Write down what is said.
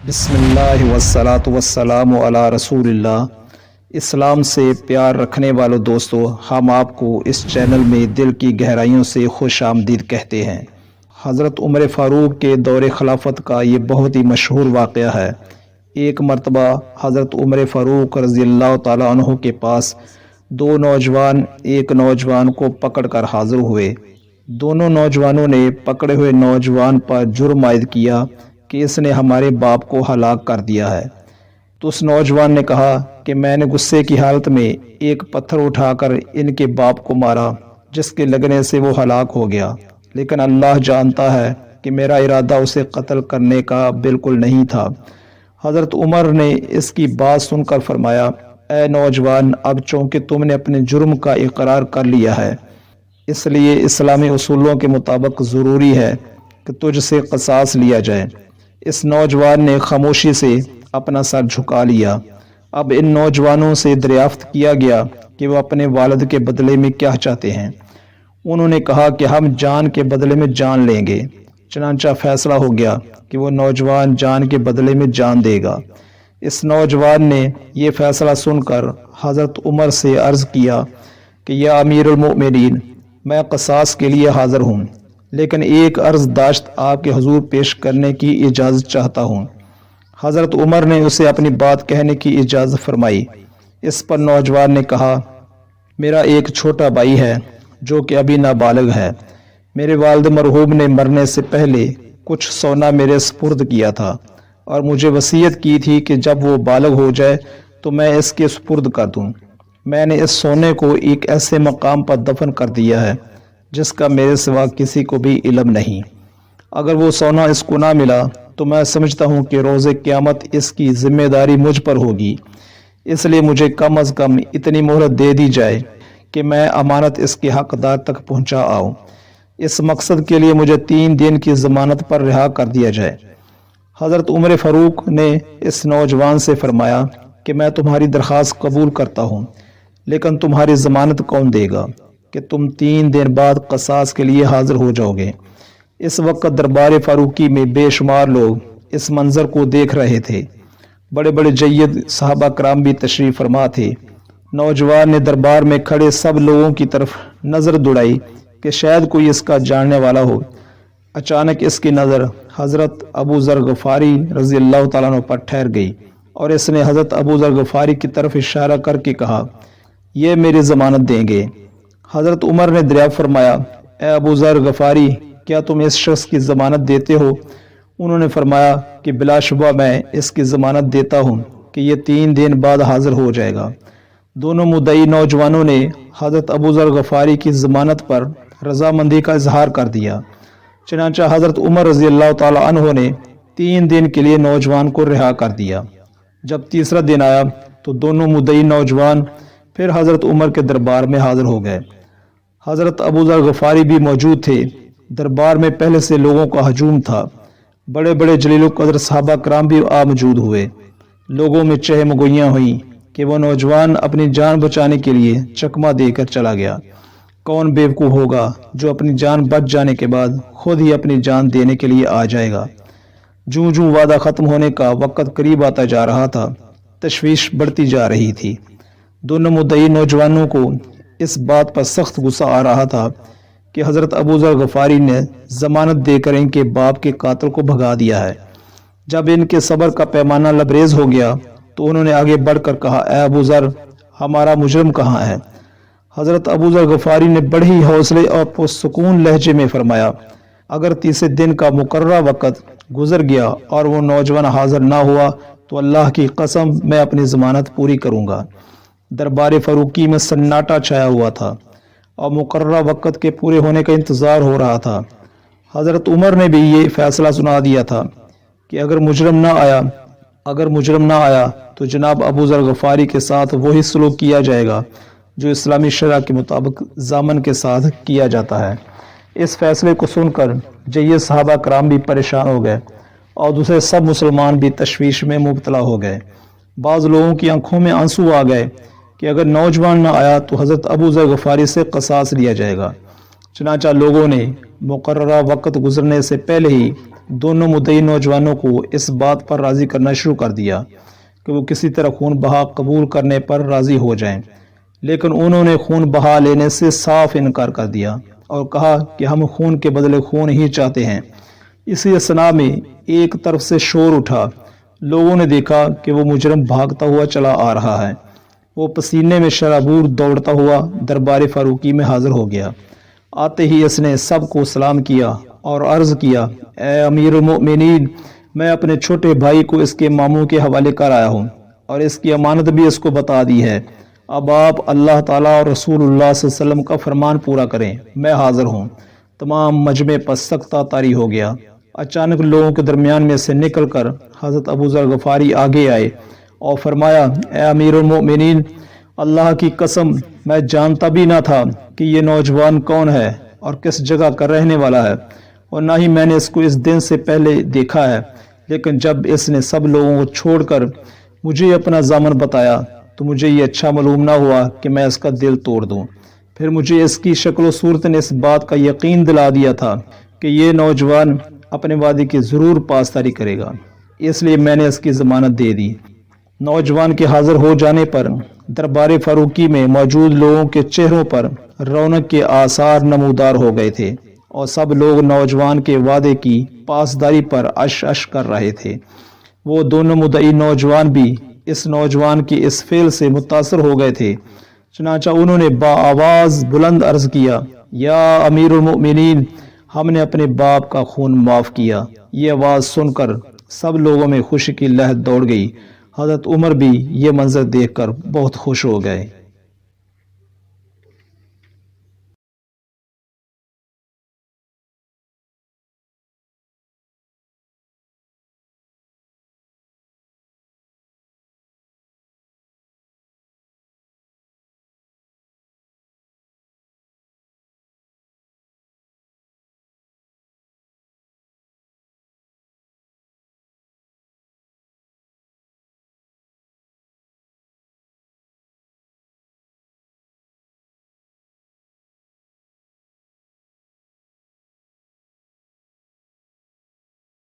बिस्मिल्लाह वस्सलातु वस्सलामु अला रसूलिल्लाह। इस्लाम से प्यार रखने वालों दोस्तों, हम आपको इस चैनल में दिल की गहराइयों से खुश आमदीद कहते हैं। हज़रत उमर फ़ारूक के दौर खिलाफत का ये बहुत ही मशहूर वाक़या है। एक मरतबा हज़रत उमर फ़ारूक रज़ियल्लाहु ताला अन्हु के पास दो नौजवान एक नौजवान को पकड़ कर हाजिर हुए। दोनों नौजवानों ने पकड़े हुए नौजवान पर जुर्म आयद किया कि इसने हमारे बाप को हलाक कर दिया है। तो उस नौजवान ने कहा कि मैंने गुस्से की हालत में एक पत्थर उठाकर इनके बाप को मारा, जिसके लगने से वो हलाक हो गया, लेकिन अल्लाह जानता है कि मेरा इरादा उसे कत्ल करने का बिल्कुल नहीं था। हज़रत उमर ने इसकी बात सुनकर फरमाया, ए नौजवान, अब चूँकि तुमने अपने जुर्म का इकरार कर लिया है, इसलिए इस्लामी उसूलों के मुताबिक ज़रूरी है कि तुझसे क़सास लिया जाए। इस नौजवान ने खामोशी से अपना सर झुका लिया। अब इन नौजवानों से दरियाफ्त किया गया कि वो अपने वालिद के बदले में क्या चाहते हैं। उन्होंने कहा कि हम जान के बदले में जान लेंगे। चनांचा फैसला हो गया कि वो नौजवान जान के बदले में जान देगा। इस नौजवान ने यह फैसला सुनकर हज़रत उमर से अर्ज़ किया कि या अमीरुल मोमिनीन, मैं क़सास के लिए हाज़िर हूँ, लेकिन एक अर्ज़दाश्त आपके हुजूर पेश करने की इजाज़त चाहता हूँ। हज़रत उमर ने उसे अपनी बात कहने की इजाज़त फरमाई। इस पर नौजवान ने कहा, मेरा एक छोटा भाई है जो कि अभी नाबालिग है। मेरे वालिद मरहूम ने मरने से पहले कुछ सोना मेरे सुपुर्द किया था और मुझे वसीयत की थी कि जब वो बालिग हो जाए तो मैं इसके सुपुर्द कर दूँ। मैंने इस सोने को एक ऐसे मकाम पर दफन कर दिया है जिसका मेरे सिवा किसी को भी इल्म नहीं। अगर वो सोना इसको ना मिला तो मैं समझता हूँ कि रोज़े क़यामत इसकी जिम्मेदारी मुझ पर होगी। इसलिए मुझे कम अज़ कम इतनी मोहलत दे दी जाए कि मैं अमानत इसके हकदार तक पहुँचा आऊँ। इस मकसद के लिए मुझे 3 दिन की ज़मानत पर रिहा कर दिया जाए। हज़रत उमर फ़ारूक ने इस नौजवान से फरमाया कि मैं तुम्हारी दरख्वास्त कबूल करता हूँ, लेकिन तुम्हारी ज़मानत कौन देगा कि तुम 3 दिन बाद क़सास के लिए हाजिर हो जाओगे। इस वक्त दरबार फ़ारूकी में बेशुमार लोग इस मंज़र को देख रहे थे। बड़े बड़े जय्यद सहाबा कराम भी तशरीफ़ फरमा थे। नौजवान ने दरबार में खड़े सब लोगों की तरफ नज़र दौड़ाई कि शायद कोई इसका जानने वाला हो। अचानक इसकी नज़र हज़रत अबू ज़र गफ़ारी रज़ियल्लाहु ताला अन्हु पर ठहर गई और इसने हज़रत अबू ज़र गफ़ारी की तरफ इशारा करके कहा, यह मेरी ज़मानत देंगे। हज़रत उमर ने दरियाफ्त फरमाया, ए अबू ज़र गफ़ारी, क्या तुम इस शख्स की ज़मानत देते हो? उन्होंने फरमाया कि बिलाशुबा मैं इसकी ज़मानत देता हूँ कि ये 3 दिन बाद हाजिर हो जाएगा। दोनों मुद्दई नौजवानों ने हज़रत अबू ज़र गफ़ारी की ज़मानत पर रज़ामंदी का इजहार कर दिया। चनांचा हज़रत उमर रज़ियल्लाहु ताला अन्हु ने 3 दिन के लिए नौजवान को रिहा कर दिया। जब तीसरा दिन आया तो दोनों मुद्दई नौजवान फिर हज़रत उमर के दरबार में हाजिर हो गए। हज़रत अबू ज़र गफ़ारी भी मौजूद थे। दरबार में पहले से लोगों का हजूम था। बड़े बड़े जलील क़द्र सहाबा कराम भी आ मौजूद हुए। लोगों में चहमगोइयाँ हुई कि वह नौजवान अपनी जान बचाने के लिए चकमा देकर चला गया। कौन बेवकूफ़ होगा जो अपनी जान बच जाने के बाद खुद ही अपनी जान देने के लिए आ जाएगा। जूं जूं वादा ख़त्म होने का वक़्त करीब आता जा रहा था, तशवीश बढ़ती जा रही थी। दोनों मुद्दई नौजवानों को इस बात पर सख्त गुस्सा आ रहा था कि हज़रत अबू ज़र गफ़ारी ने ज़मानत देकर इनके बाप के कातिल को भगा दिया है। जब इनके सब्र का पैमाना लबरेज हो गया तो उन्होंने आगे बढ़कर कहा, ए अबू ज़र, हमारा मुजरिम कहाँ है? हज़रत अबू ज़र गफ़ारी ने बड़े ही हौसले और पुरसुकून लहजे में फरमाया, अगर तीसरे दिन का मुकर्ररा वक़्त गुजर गया और वो नौजवान हाजिर ना हुआ तो अल्लाह की कसम मैं अपनी ज़मानत पूरी करूँगा। दरबार फ़ारूकी में सन्नाटा छाया हुआ था और मुकर्ररा वक़्त के पूरे होने का इंतज़ार हो रहा था। हज़रत उमर ने भी ये फैसला सुना दिया था कि अगर मुजरिम ना आया तो जनाब अबू ज़र गफ़ारी के साथ वही सलूक किया जाएगा जो इस्लामी शरा के मुताबिक ज़ामन के साथ किया जाता है। इस फैसले को सुनकर जय्यद सहाबा कराम भी परेशान हो गए और दूसरे सब मुसलमान भी तशवीश में मुब्तला हो गए। बाज़ लोगों की आंखों में आंसू आ गए कि अगर नौजवान न आया तो हज़रत अबू ज़र गफ़ारी से क़सास लिया जाएगा। चनाचा लोगों ने मुकर्ररा वक़्त गुजरने से पहले ही دونوں مدعی نوجوانوں کو اس بات پر راضی کرنا شروع کر دیا کہ وہ کسی طرح خون بہا قبول کرنے پر راضی ہو جائیں، لیکن انہوں نے خون بہا لینے سے صاف انکار کر دیا اور کہا کہ ہم خون کے بدلے خون ہی چاہتے ہیں۔ اسی اثنا میں ایک طرف سے شور اٹھا، لوگوں نے دیکھا کہ وہ مجرم بھاگتا ہوا چلا آ رہا ہے۔ وہ پسینے میں شرابور دوڑتا ہوا دربار فاروقی میں حاضر ہو گیا۔ آتے ہی اس نے سب کو سلام کیا اور عرض کیا، اے امیر المؤمنین، میں اپنے چھوٹے بھائی کو اس کے ماموں کے حوالے کر آیا ہوں اور اس کی امانت بھی اس کو بتا دی ہے۔ اب آپ اللہ تعالیٰ اور رسول اللہ صلی اللہ علیہ وسلم کا فرمان پورا کریں، میں حاضر ہوں۔ تمام مجمع پر سکتہ طاری ہو گیا۔ اچانک لوگوں کے درمیان میں سے نکل کر حضرت ابو ذر غفاری آگے آئے اور فرمایا، اے امیر المؤمنین، اللہ کی قسم میں جانتا بھی نہ تھا کہ یہ نوجوان کون ہے اور کس جگہ کا رہنے والا ہے، اور نہ ہی میں نے اس کو اس دن سے پہلے دیکھا ہے، لیکن جب اس نے سب لوگوں کو چھوڑ کر مجھے اپنا ضامن بتایا تو مجھے یہ اچھا معلوم نہ ہوا کہ میں اس کا دل توڑ دوں۔ پھر مجھے اس کی شکل و صورت نے اس بات کا یقین دلا دیا تھا کہ یہ نوجوان اپنے وعدے کی ضرور پاسداری کرے گا، اس لیے میں نے اس کی ضمانت دے دی۔ نوجوان کے حاضر ہو جانے پر دربار فاروقی میں موجود لوگوں کے چہروں پر رونق کے آثار نمودار ہو گئے تھے اور سب لوگ نوجوان کے وعدے کی پاسداری پر اش اش کر رہے تھے۔ وہ دونوں مدعی نوجوان بھی اس نوجوان کے اس فعل سے متاثر ہو گئے تھے، چنانچہ انہوں نے بآواز بلند عرض کیا، یا امیر المؤمنین، ہم نے اپنے باپ کا خون معاف کیا۔ یہ آواز سن کر سب لوگوں میں خوشی کی لہر دوڑ گئی۔ حضرت عمر بھی یہ منظر دیکھ کر بہت خوش ہو گئے۔